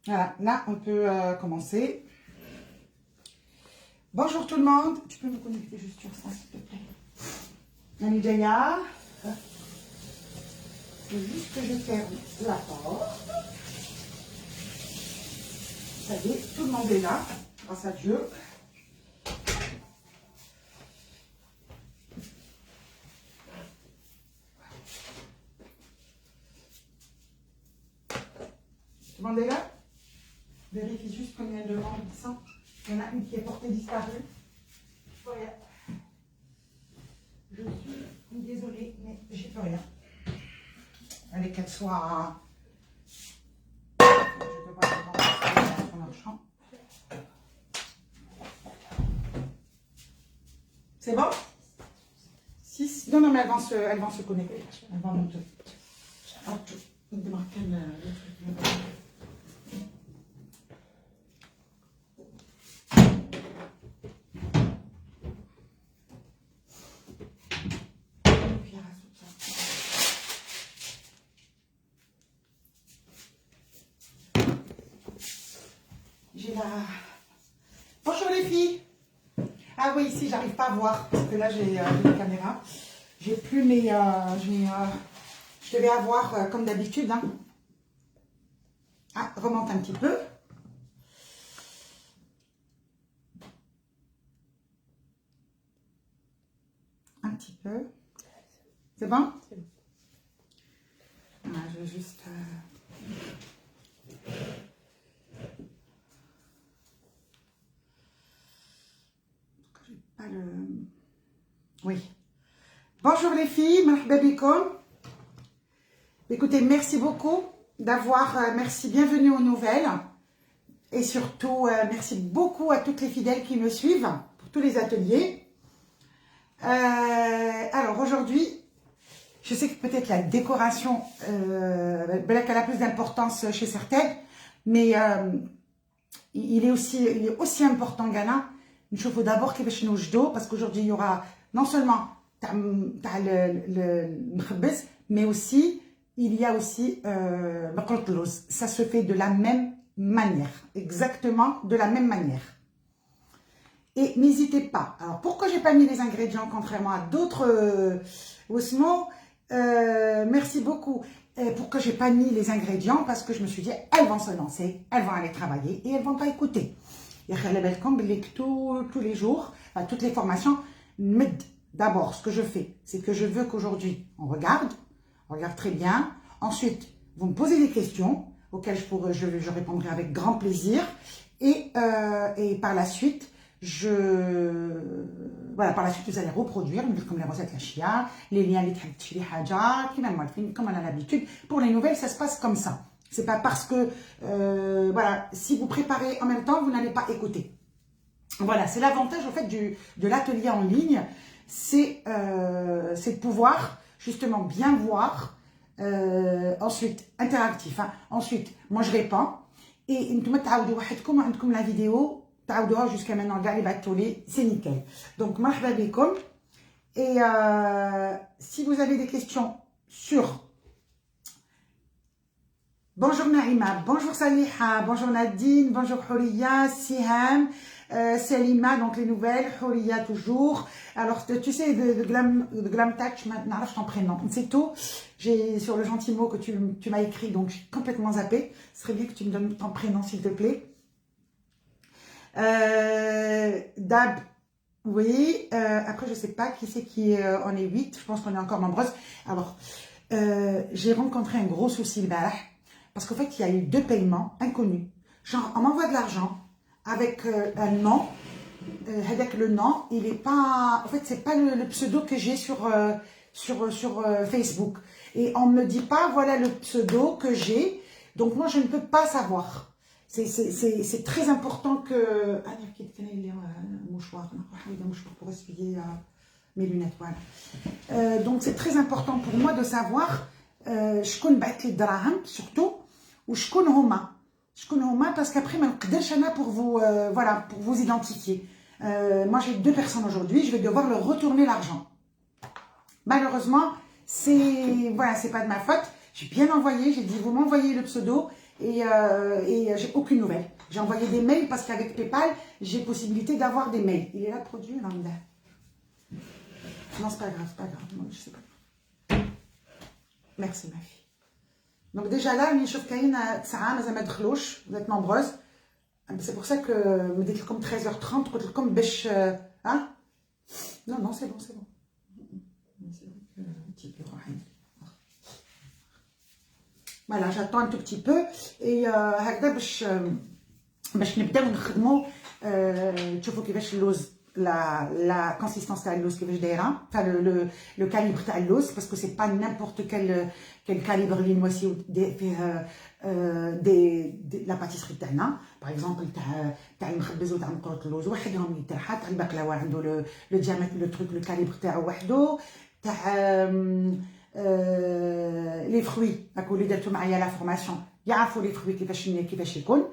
Voilà, là, on peut commencer. Bonjour tout le monde. Tu peux me connecter juste sur ça, s'il te plaît. Allez, Jaya. C'est juste que je ferme la porte. Ça y est, tout le monde est là, grâce à Dieu. Tout le monde est là? Vérifie juste combien de membres ils sont. Il y en a une qui est portée disparue. Voilà. Je suis désolée, mais j'y peux rien. Allez, qu'elle soit... Je peux pas remplacer son marchand. C'est bon? 6. Non, non, mais elles vont se connecter. Elles vont monter. J'ai la... Bonjour les filles. Ah oui, ici, j'arrive pas à voir, parce que là, j'ai la caméra. J'ai plus mes... je devais avoir, comme d'habitude, hein. Ah, remonte un petit peu. Un petit peu. C'est bon? C'est bon. Ah, je vais juste... Oui. Bonjour les filles, marhaba bikoum. Écoutez, merci beaucoup d'avoir, merci, bienvenue aux nouvelles. Et surtout, merci beaucoup à toutes les fidèles qui me suivent pour tous les ateliers. Alors aujourd'hui, je sais que peut-être la décoration, elle a plus d'importance chez certaines, mais il est aussi important, Ghana. Il faut d'abord qu'il y ait parce qu'aujourd'hui, il y aura non seulement le mkhabbez, mais aussi, il y a aussi le ça se fait de la même manière, exactement de la même manière. Et n'hésitez pas. Alors, pourquoi j'ai pas mis les ingrédients, contrairement à d'autres ossements, merci beaucoup. Pourquoi j'ai pas mis les ingrédients? Parce que je me suis dit, elles vont se lancer, elles vont aller travailler et elles vont pas écouter. Tous les jours, toutes les formations, d'abord, ce que je fais, c'est que je veux qu'aujourd'hui, on regarde très bien. Ensuite, vous me posez des questions auxquelles je répondrai avec grand plaisir. Et par la suite, par la suite, vous allez reproduire, comme les recettes la chia, les liens, les comme on a l'habitude. Pour les nouvelles, ça se passe comme ça. C'est pas parce que, si vous préparez en même temps, vous n'allez pas écouter. Voilà, c'est l'avantage, au fait, de l'atelier en ligne. C'est de pouvoir, justement, bien voir. Ensuite, interactif. Hein. Ensuite, moi, je réponds. Et la vidéo, jusqu'à maintenant, c'est nickel. Donc, marhaba bikoum. Et si vous avez des questions sur... Bonjour Naïma, bonjour Saliha, bonjour Nadine, bonjour Houriya, Siham, Selima, donc les nouvelles, Houriya toujours. Alors, tu sais, de Glam Touch, maintenant, je t'en prénom. C'est tout. J'ai sur le gentil mot que tu m'as écrit, donc j'ai complètement zappé. Ce serait bien que tu me donnes ton prénom, s'il te plaît. Dab, oui. Après, je sais pas qui c'est qui en est 8. Je pense qu'on est encore nombreuses. Alors, j'ai rencontré un gros souci le barah. Parce qu'en fait, il y a eu 2 paiements inconnus. Genre, on m'envoie de l'argent avec un nom. Avec le nom, il est pas... En fait, c'est pas le pseudo que j'ai sur Facebook. Et on ne me dit pas, voilà le pseudo que j'ai. Donc, moi, je ne peux pas savoir. C'est très important que... Ah, il y a un mouchoir pour essuyer mes lunettes. Voilà. Donc, c'est très important pour moi de savoir... je connais les draham surtout ou je connais Homa parce qu'après pour vous pour vous identifier. Moi j'ai 2 personnes aujourd'hui, je vais devoir leur retourner l'argent. Malheureusement c'est pas de ma faute. J'ai bien envoyé, j'ai dit vous m'envoyez le pseudo et j'ai aucune nouvelle. J'ai envoyé des mails parce qu'avec PayPal, j'ai possibilité d'avoir des mails. Il est là le produit, là. Non, c'est pas grave, non, je sais pas. Merci ma fille. Donc déjà là, vous êtes nombreuses. C'est pour ça que me dites comme 13h30, comme bêche. Hein? Non, non, c'est bon, c'est bon. Voilà, j'attends un tout petit peu. Et هكذا باش نبداو نخدموا تشوفوا كيفاش اللوز la consistance تاع اللوز كيفاش دايره enfin le calibre تاع اللوز parce que c'est pas n'importe quel calibre اللي نواسيو فيه la pâtisserie تاعنا par exemple تاع المخبز وتاع مقروط اللوز وحدهم يترحى تاع البقلاوه عنده le diamètre le truc le calibre تاعو وحده تاع les fruits هاكو اللي درتو معايا لا فورماسيون يعرفوا les fruits كيفاش يكون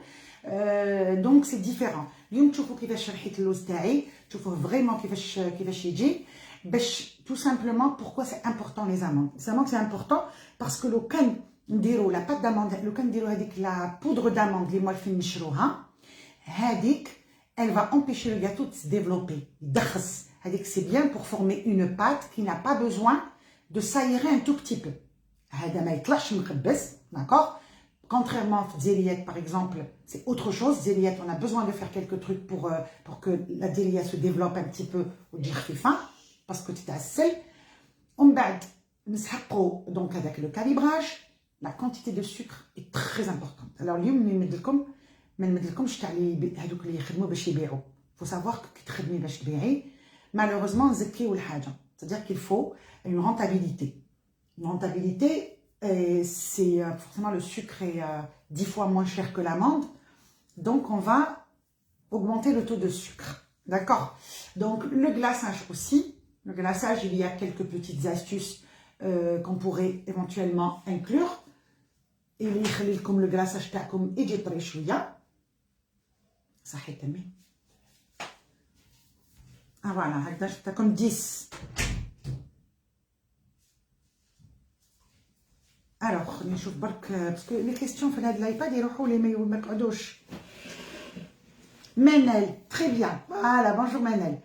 donc c'est différent. اليوم تشوفوا كيفاش ريحه اللوز تاعي تشوفوه فريمون كيفاش يجي باش tout simplement pourquoi c'est important les amandes. C'est important parce que لو كان نديروا لا بات d'amande لو كان نديروا هذيك لا poudre d'amande اللي موالفين نشروها هذيك elle va empêcher le gâteau de se développer يدخس هذيك c'est bien pour former une pâte qui n'a pas besoin de s'aérer un tout petit peu هذا ما يطلعش مخبز d'accord. Contrairement à Zéliette, par exemple, c'est autre chose. Zéliette, on a besoin de faire quelques trucs pour que la délia se développe un petit peu au dire fin, parce que c'est assez. On va donc avec le calibrage, la quantité de sucre est très importante. Alors, il faut savoir que malheureusement, c'est-à-dire qu'il faut une rentabilité. Une rentabilité. C'est forcément le sucre est 10 fois moins cher que l'amande, donc on va augmenter le taux de sucre, d'accord. Donc le glaçage aussi, le glaçage il y a quelques petites astuces qu'on pourrait éventuellement inclure. Et comme le glaçage comme يجي طري شويه صحي تمام. Ah voilà, هكذا شفتها comme 10. Alors, نشوف برك parce que les questions في هذا الايباد يروحوا لي ما يقعدوش. Manel, très bien. Voilà, bonjour Manel.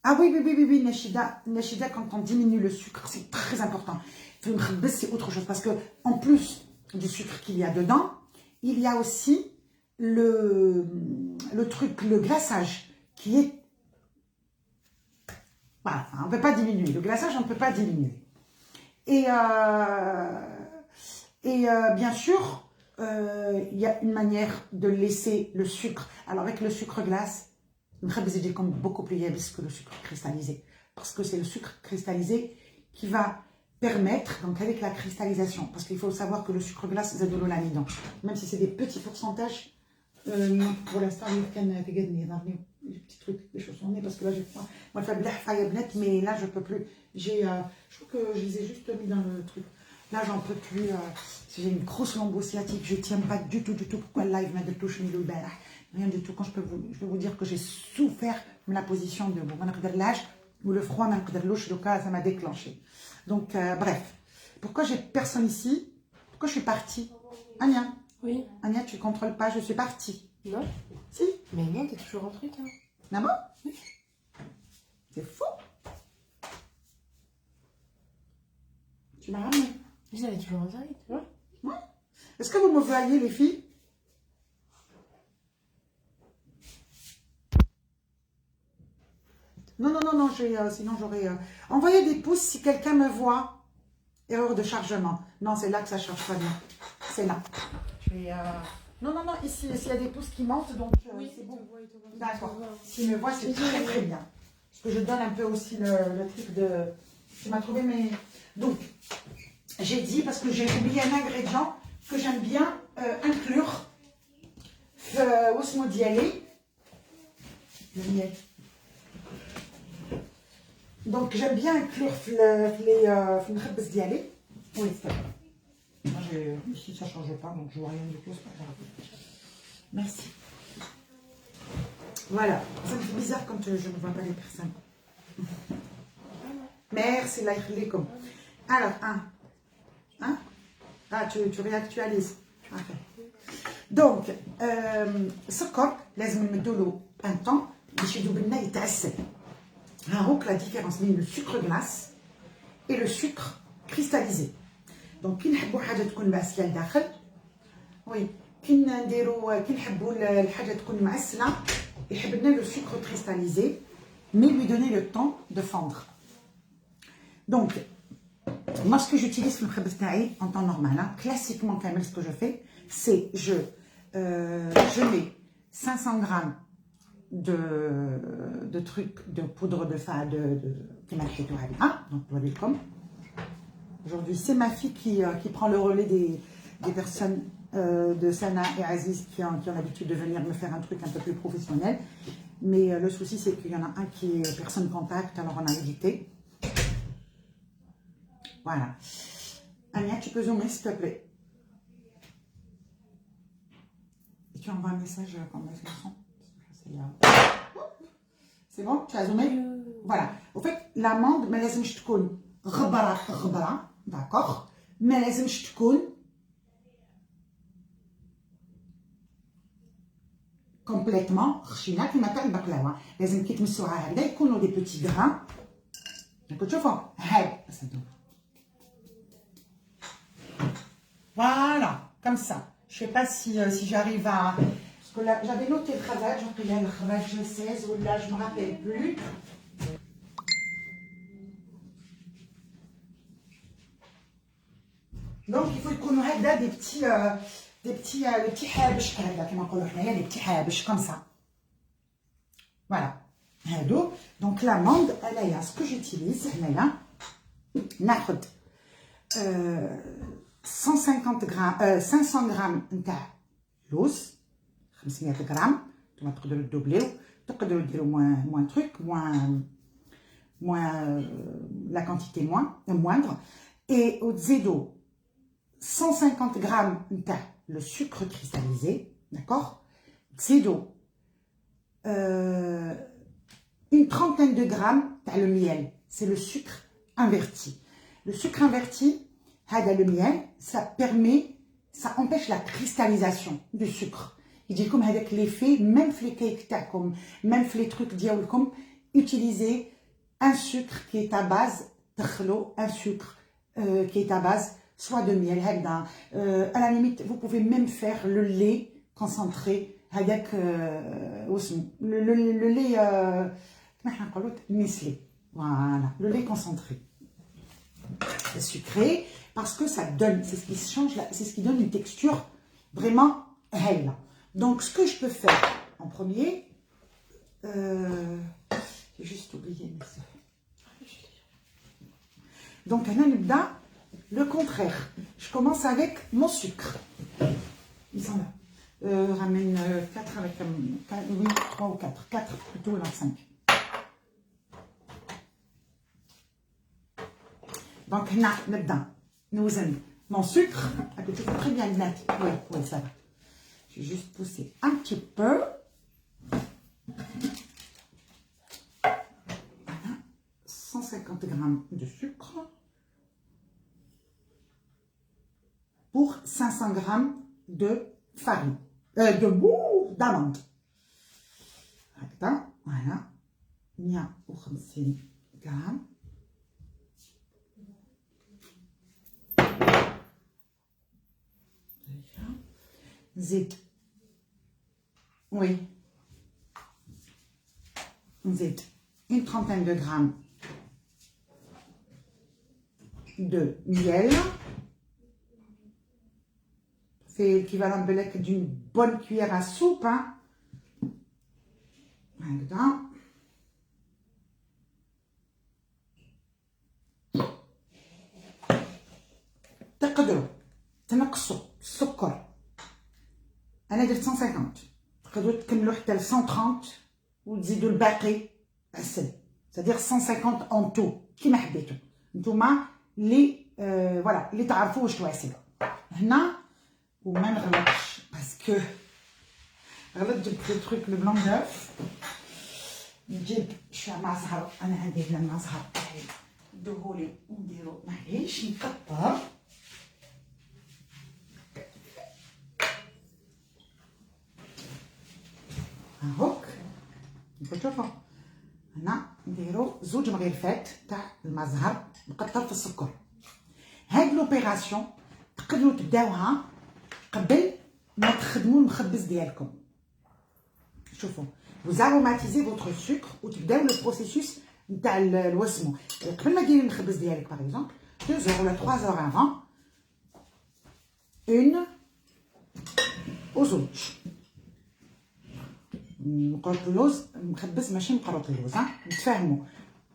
Ah oui, Nashida, quand on diminue le sucre, c'est très important. C'est autre chose parce que en plus du sucre qu'il y a dedans, il y a aussi le truc, le glaçage qui est. Voilà, on ne peut pas diminuer. Le glaçage, on ne peut pas diminuer. Et bien sûr, il y a une manière de laisser le sucre. Alors avec le sucre glace, c'est comme beaucoup plus épais que le sucre cristallisé. Parce que c'est le sucre cristallisé qui va permettre, donc avec la cristallisation, parce qu'il faut savoir que le sucre glace, c'est de l'amidon. Même si c'est des petits pourcentages, pour l'instant, il y a des petits trucs, des choses en nez, parce que là, j'ai pas. Moi, je fais mais là, je peux plus. Je trouve que je les ai juste mis dans le truc. Là, j'en peux plus. J'ai une grosse lombo sciatique, je tiens pas du tout. Pourquoi le live m'a de toucher le bar? Rien du tout. Quand je vais vous dire que j'ai souffert de la position de l'âge ou le froid, le cas, ça m'a déclenché. Donc, bref. Pourquoi j'ai personne ici? Pourquoi je suis partie? Anya? Oui. Anya, tu contrôles pas, je suis partie. Non. Si? Mais non, t'es toujours en truc, hein. Ah bon? Oui. C'est fou. Tu m'as ramené. Mais elle est toujours en direct, tu vois. Ouais. Est-ce que vous me voyez, les filles? Non, sinon j'aurais... Envoyez des pouces si quelqu'un me voit. Erreur de chargement. Non, c'est là que ça charge pas bien. C'est là. Je vais... Non, ici, il y a des pouces qui montent, donc Oui, c'est bon. D'accord. S'il me voit, c'est très bien. Parce que je donne un peu aussi le truc de... Tu m'as trouvé mes... Donc, j'ai dit, parce que j'ai oublié un ingrédient que j'aime bien inclure. Osmo d'y aller. Le miel. Donc, j'aime bien inclure les d'y aller. Oui, c'est ça. Moi, ici, ça ne change pas, donc je vois rien du tout, c'est pas grave. Merci. Voilà. Ça me fait bizarre quand je ne vois pas les personnes. Merci, Allah yakhlikum. Alors, hein? Ah, tu réactualises. Ok. Donc, السكر لازم نمدوا له un temps باش يذوب لنا يتعسل. ها هوك la différence بين le sucre glace et le sucre cristallisé. Donc, كي نحبوا حاجه تكون معسله لداخل، وي كي نحبوا الحاجه تكون معسله، يحب لنا le sucre cristallisé, mais lui donner le temps de fondre. Donc, moi, ce que j'utilise le khebz ta'i en temps normal, hein, classiquement, ce que je fais, c'est je mets 500 grammes de trucs, de poudre de donc aujourd'hui, c'est ma fille qui prend le relais des personnes de Sana et Aziz qui ont l'habitude de venir me faire un truc un peu plus professionnel. Mais le souci, c'est qu'il y en a un qui est personne contact, alors on a évité. Voilà. Ania, tu peux zoomer, s'il te plaît. Et tu envoies un message comme ça. C'est bon? Tu as zoomé? Voilà. Au fait, l'amande, mais لازمش تكون غبرة, d'accord? Mais لازمش تكون complètement خشينة كيما تاع البقلاوة. لازم كي تمسوها هكذا يكونوا des petits grains. راكم تشوفوا؟ هاي. Voilà, comme ça. Je ne sais pas si j'arrive à... Parce que là, j'avais noté le kharaj, donc il y a le kharaj 16, ou là, je ne me rappelle plus. Donc, il faut qu'on ait des petits habish, des petits habish, comme ça. Voilà. Donc, l'amande, elle a ce que j'utilise, elle a 500 grammes de l'os, 500 grammes, tu vas le doubler, tu peux le dire moins truc, moins la quantité moindre, et au zédo 150 grammes de le sucre cristallisé, d'accord, zédo une trentaine de grammes de le miel, c'est le sucre inverti. Le sucre inverti, le miel, ça empêche la cristallisation du sucre. Il dit comme avec l'effet, même les cakes, même les trucs diabolkom, utilisez un sucre qui est à base un sucre qui est à base soit de miel, à la limite, vous pouvez même faire le lait concentré avec le lait Nestlé. Voilà, le lait concentré. C'est sucré parce que ça donne, c'est ce qui change, c'est ce qui donne une texture vraiment helle. Donc, ce que je peux faire en premier, j'ai juste oublié. Donc, le contraire. Je commence avec mon sucre. Ils sont là. Ramène 4 avec 8, 3 ou 4. 4 plutôt, là 5. Donc, nous avons mon sucre. Tu fais très bien, net. Oui, ça va. Je vais juste pousser un petit peu. Voilà. 150 grammes de sucre pour 500 grammes de farine. D'amande. Voilà. 150 grammes. Zit. Oui. Zit. Une trentaine de grammes de miel. C'est l'équivalent d'une bonne cuillère à soupe. Hein. Voilà. تقدروا تنقصوا السكر. أنا درت 150. تقدروا تكملوا حتى ل 130 وتزيدوا الباقي عسل. C'est-à-dire 150 en tout. كيما حبيتوا. نتوما اللي فوالا اللي تعرفوا واش تواسل. هنا وما نغلطش باسكو غلطت جبت لو تروك لو بلون دوف. نجيب شويه مع زهر. أنا عندي هنا مع زهر. دهولي ونديرو معليش نكبر هاهوك شوفوا هنا نديرو زوج مغرفات تاع المزهر مقطر في السكر. هاد لوبيراسيون تقدروا تبداوها قبل ما تخدموا المخبز ديالكم. شوفوا vous aromatisez votre sucre وتبداو لو بروسيسوس نتاع الوسمو قبل ما ديري المخبز ديالك باغ اكزومبل 2 heures ولا 3 heures avant une وزوج مقروط اللوز مخبز ماشي مقروط اللوز نتفاهموا.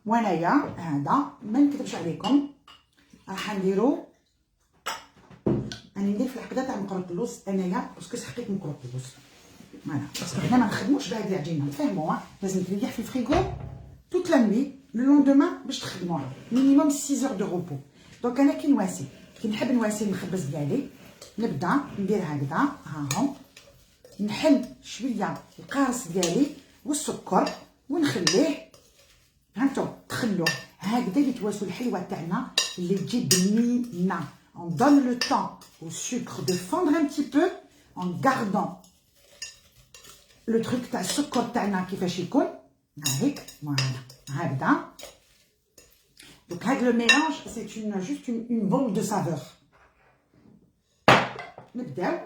وانايا هذا ما نكذبش عليكم راح نديرو ندير في الحقيقه تاع مقروط اللوز انايا باسكو حقيت مقروط اللوز فوالا باسكو حنا ما نخدموش بهاد العجينه نتفاهموا لازم تريح في الفريغو توت لا نوي لو لوندومان باش تخدموها مينيموم 6 heures دو روبو. دونك انا كي نواسي كي نحب نواسي المخبز ديالي نبدا ندير هكذا ها هو نحل شويه القارص ديالي والسكر ونخليه فهمتوا تخلوه هكذا يتواسوا الحلوه تاعنا اللي تجي بنينه. On donne le temps au sucre de fondre un petit peu en gardant le truc تاع السكر تاعنا كيفاش يكون هاهيك فوالا هكذا. Donc هاد لو ميلانج سي juste une bombe de saveur. نبداو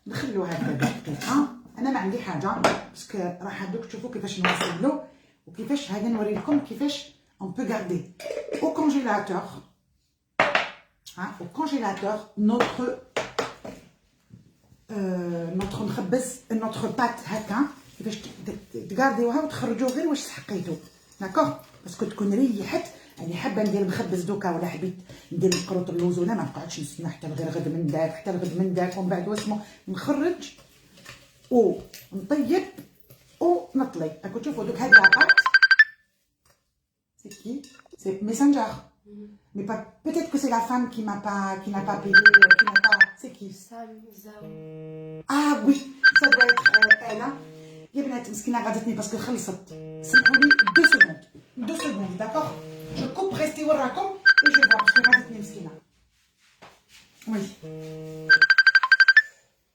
نخلو هكذا دقيقه. انا ما عندي حاجه باسكو راح دوك تشوفوا كيفاش نوصلو وكيفاش هذا نوري لكم كيفاش on peut garder au congélateur au congélateur notre مخبز notre pâte هكا كيفاش تغارديوها وتخرجوا غير واش سحقيتو داكوغ باسكو تكون ريحت. يعني حابه ندير مخبز دوكا ولا حبيت ندير مقروط اللوز ولا ما نقعدش نستنى حتى غير غد من داك حتى الغد من داك ومن بعد واسمو نخرج ونطيب ونطلي. راكم تشوفوا دوك هاد لاباط سي كي سي ميسنجر mais pas peut-être que c'est la femme qui n'a pas payé qui n'a pas c'est qui Sam Zao. ah oui ça doit être elle يا بنات مسكينه غادتني باسكو خلصت سمحوا لي 2 secondes d'accord je coupe restez وراكم et je vois parce que غادتني مسكينه oui